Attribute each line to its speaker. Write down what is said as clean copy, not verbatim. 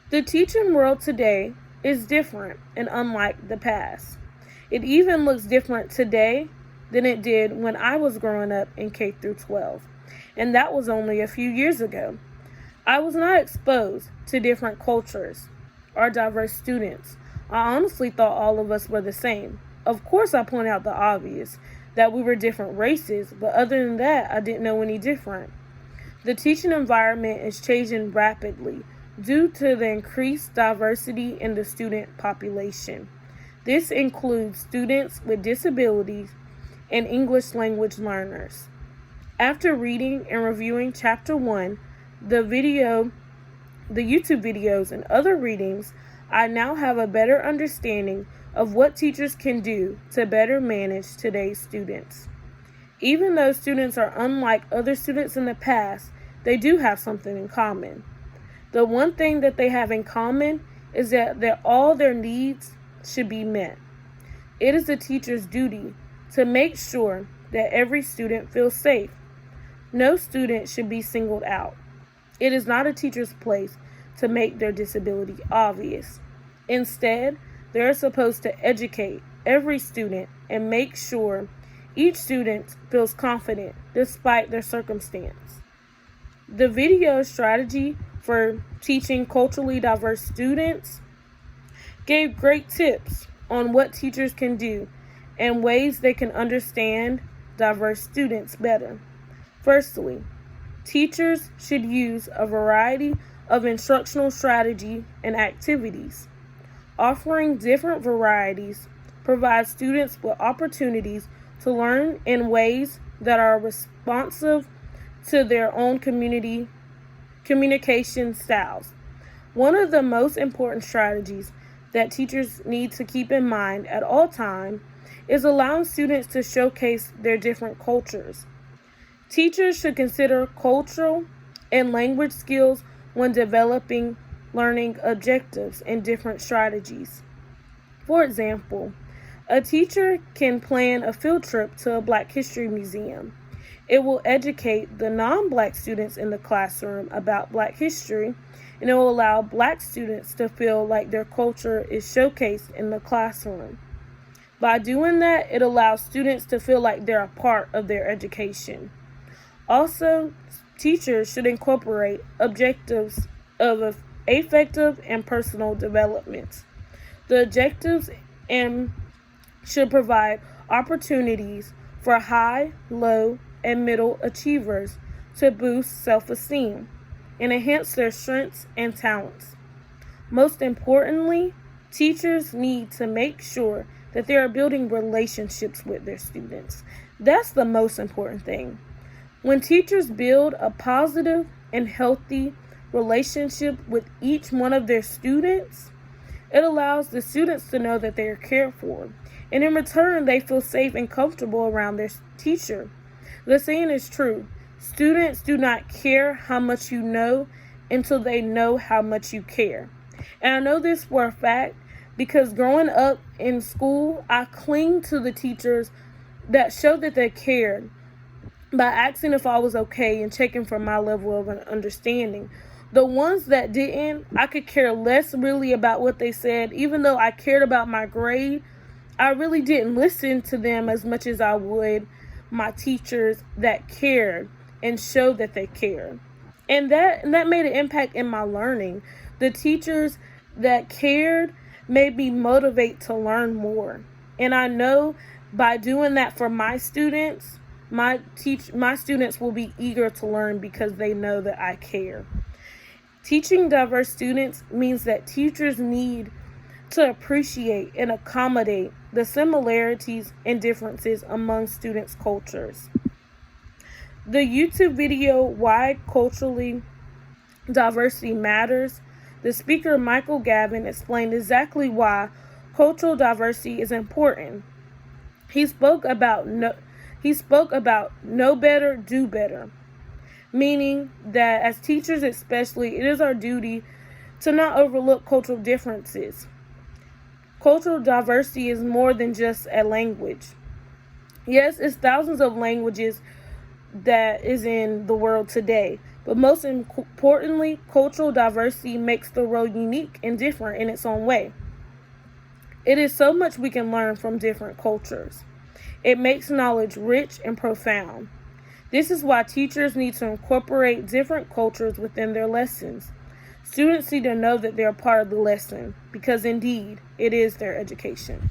Speaker 1: The teaching world today is different and unlike the past. It even looks different today than it did when I was growing up in K through 12, and that was only a few years ago. I was not exposed to different cultures or diverse students. I honestly thought all of us were the same. Of course, I point out the obvious, that we were different races, but other than that, I didn't know any different. The teaching environment is changing rapidly due to the increased diversity in the student population. This includes students with disabilities and English language learners. After reading and reviewing Chapter 1, the YouTube videos, and other readings, I now have a better understanding of what teachers can do to better manage today's students. Even though students are unlike other students in the past, they do have something in common. The one thing that they have in common is that all their needs should be met. It is the teacher's duty to make sure that every student feels safe. No student should be singled out. It is not a teacher's place to make their disability obvious. Instead, they are supposed to educate every student and make sure each student feels confident despite their circumstance. The video strategy for teaching culturally diverse students gave great tips on what teachers can do and ways they can understand diverse students better. Firstly, teachers should use a variety of instructional strategy and activities. Offering different varieties provides students with opportunities to learn in ways that are responsive to their own communication styles. One of the most important strategies that teachers need to keep in mind at all times is allowing students to showcase their different cultures. Teachers should consider cultural and language skills when developing learning objectives and different strategies. For example, a teacher can plan a field trip to a Black History Museum. It will educate the non-Black students in the classroom about Black history, and it will allow Black students to feel like their culture is showcased in the classroom. By doing that, it allows students to feel like they're a part of their education. Also, teachers should incorporate objectives of affective and personal development. The objectives should provide opportunities for high, low, and middle achievers to boost self-esteem and enhance their strengths and talents. Most importantly, teachers need to make sure that they are building relationships with their students. That's the most important thing. When teachers build a positive and healthy relationship with each one of their students, it allows the students to know that they are cared for, and in return, they feel safe and comfortable around their teacher. The saying is true: students do not care how much you know until they know how much you care. And I know this for a fact because growing up in school, I cling to the teachers that showed that they cared by asking if I was okay and checking for my level of understanding. The ones that didn't, I could care less really about what they said. Even though I cared about my grade, I really didn't listen to them as much as I would my teachers that cared and showed that they cared. And that made an impact in my learning. The teachers that cared made me motivate to learn more. And I know by doing that for my students, my students will be eager to learn because they know that I care. Teaching diverse students means that teachers need to appreciate and accommodate the similarities and differences among students' cultures. The YouTube video, Why Culturally Diversity Matters, the speaker Michael Gavin explained exactly why cultural diversity is important. He spoke about know better, do better, meaning that as teachers especially, it is our duty to not overlook cultural differences. Cultural diversity is more than just a language. Yes, it's thousands of languages that is in the world today, But most importantly, cultural diversity makes the world unique and different in its own way. It is so much we can learn from different cultures. It makes knowledge rich and profound. This is why teachers need to incorporate different cultures within their lessons. Students need to know that they are part of the lesson, because indeed, it is their education.